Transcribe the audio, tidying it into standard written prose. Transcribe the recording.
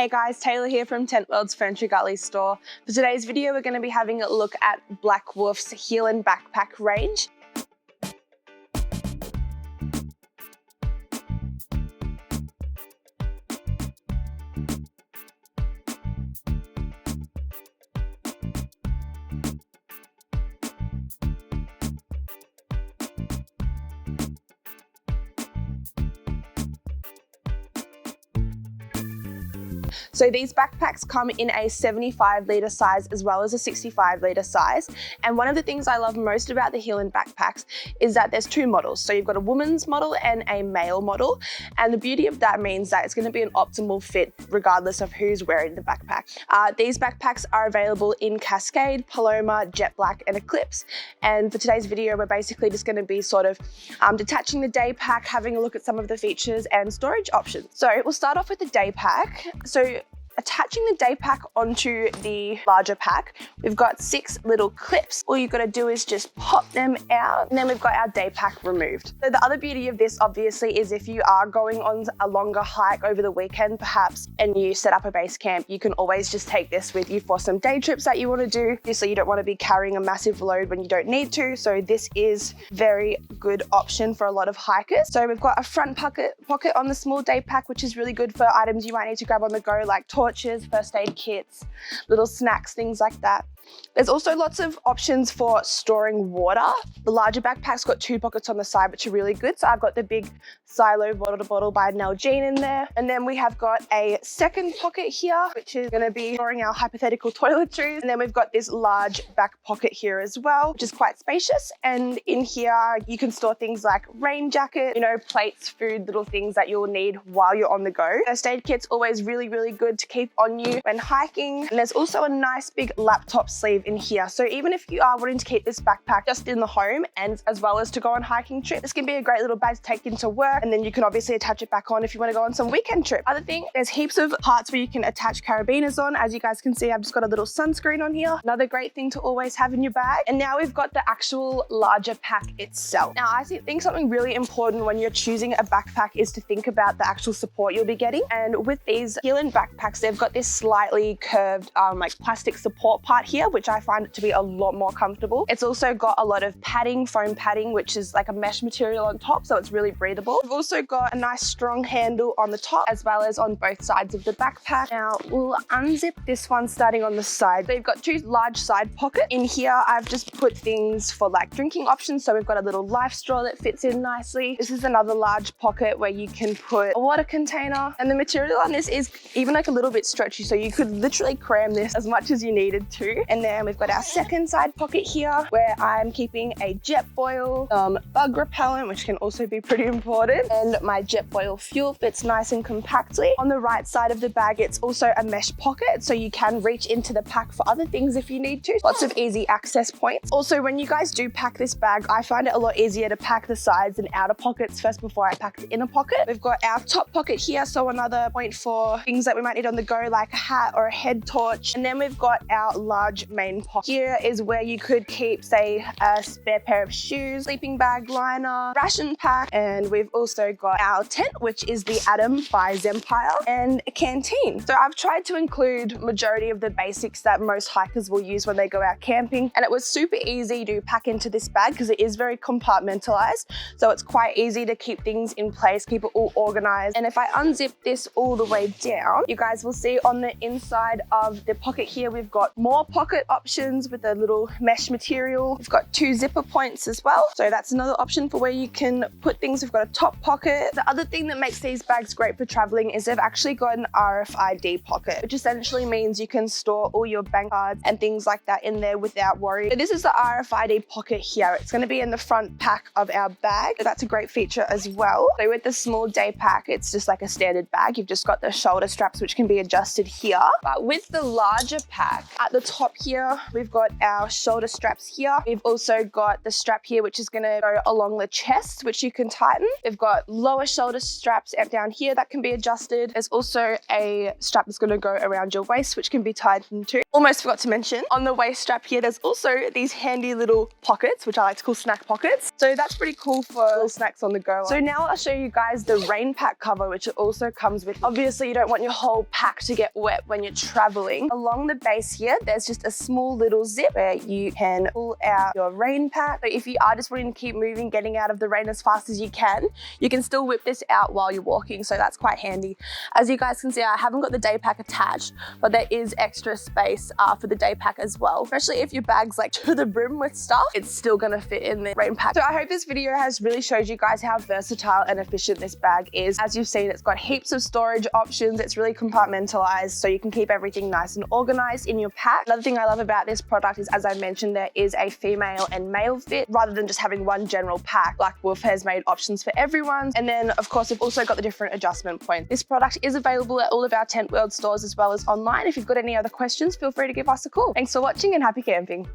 Hey guys, Taylah here from Tentworld's Ferntree Gully store. For today's video, we're going to be having a look at BlackWolf's Helan Backpack range. So these backpacks come in a 75-litre size as well as a 65-litre size. And one of the things I love most about the Helan backpacks is that there's two models. So you've got a woman's model and a male model. And the beauty of that means that it's going to be an optimal fit regardless of who's wearing the backpack. These backpacks are available in Cascade, Paloma, Jet Black and Eclipse. And for today's video, we're basically just going to be sort of detaching the day pack, having a look at some of the features and storage options. So we'll start off with the day pack. So attaching the day pack onto the larger pack, we've got 6 little clips. All you've got to do is just pop them out, and then we've got our day pack removed. So the other beauty of this obviously is if you are going on a longer hike over the weekend perhaps, and you set up a base camp, you can always just take this with you for some day trips that you want to do. Obviously you don't want to be carrying a massive load when you don't need to, so this is very good option for a lot of hikers. So we've got a front pocket on the small day pack, which is really good for items you might need to grab on the go, like torches, first aid kits, little snacks, things like that. There's also lots of options for storing water. The larger backpack's got 2 pockets on the side, which are really good. So I've got the big Silo bottle to bottle by Nalgene in there. And then we have got a second pocket here, which is going to be storing our hypothetical toiletries. And then we've got this large back pocket here as well, which is quite spacious. And in here, you can store things like rain jacket, plates, food, little things that you'll need while you're on the go. First aid kit's always really, really good to keep on you when hiking. And there's also a nice big laptop sleeve in here. So even if you are wanting to keep this backpack just in the home and as well as to go on hiking trip, this can be a great little bag to take into work, and then you can obviously attach it back on if you want to go on some weekend trip. Other thing, there's heaps of parts where you can attach carabiners on. As you guys can see, I've just got a little sunscreen on here. Another great thing to always have in your bag. And now we've got the actual larger pack itself. Now I think something really important when you're choosing a backpack is to think about the actual support you'll be getting. And with these Helan backpacks, they've got this slightly curved like plastic support part here, which I find it to be a lot more comfortable. It's also got a lot of padding, foam padding, which is like a mesh material on top, so it's really breathable. We've also got a nice strong handle on the top as well as on both sides of the backpack. Now we'll unzip this one starting on the side. So you've got 2 large side pockets. In here, I've just put things for like drinking options. So we've got a little life straw that fits in nicely. This is another large pocket where you can put a water container. And the material on this is even like a little bit stretchy, so you could literally cram this as much as you needed to. And then we've got our second side pocket here where I'm keeping a jet boil, bug repellent, which can also be pretty important, and my jet boil fuel fits nice and compactly. On the right side of the bag, it's also a mesh pocket, so you can reach into the pack for other things if you need to. Lots of easy access points. Also, when you guys do pack this bag, I find it a lot easier to pack the sides and outer pockets first before I pack the inner pocket. We've got our top pocket here, so another point for things that we might need on the go, like a hat or a head torch. And then we've got our large main pocket. Here is where you could keep, say, a spare pair of shoes, sleeping bag liner, ration pack, and we've also got our tent, which is the Atom by Zempire, and a canteen. So I've tried to include majority of the basics that most hikers will use when they go out camping, and it was super easy to pack into this bag because it is very compartmentalized, so it's quite easy to keep things in place, keep it all organized. And if I unzip this all the way down, you guys will see on the inside of the pocket here, we've got more pocket options with a little mesh material. We've got 2 zipper points as well, so that's another option for where you can put things. We've got a top pocket. The other thing that makes these bags great for traveling is they've actually got an RFID pocket, which essentially means you can store all your bank cards and things like that in there without worry. So this is the RFID pocket here. It's going to be in the front pack of our bag, so that's a great feature as well. So with the small day pack, it's just like a standard bag. You've just got the shoulder straps, which can be adjusted here. But with the larger pack, at the top here, we've got our shoulder straps here. We've also got the strap here, which is going to go along the chest, which you can tighten. We've got lower shoulder straps down here that can be adjusted. There's also a strap that's going to go around your waist, which can be tightened too. Almost forgot to mention, on the waist strap here, there's also these handy little pockets, which I like to call snack pockets. So that's pretty cool for little snacks on the go. So now I'll show you guys the rain pack cover, which it also comes with. Obviously, you don't want your whole pack to get wet when you're traveling. Along the base here, there's just a small little zip where you can pull out your rain pack. So if you are just wanting to keep moving, getting out of the rain as fast as you can still whip this out while you're walking. So that's quite handy. As you guys can see, I haven't got the day pack attached, but there is extra space for the day pack as well. Especially if your bag's like to the brim with stuff, it's still gonna fit in the rain pack. So I hope this video has really showed you guys how versatile and efficient this bag is. As you've seen, it's got heaps of storage options. It's really compartmentalized, so you can keep everything nice and organized in your pack. Another thing I love about this product is, as I mentioned, there is a female and male fit rather than just having one general pack. BlackWolf has made options for everyone. And then of course, we've also got the different adjustment points. This product is available at all of our Tentworld stores as well as online. If you've got any other questions, feel free to give us a call. Thanks for watching and happy camping.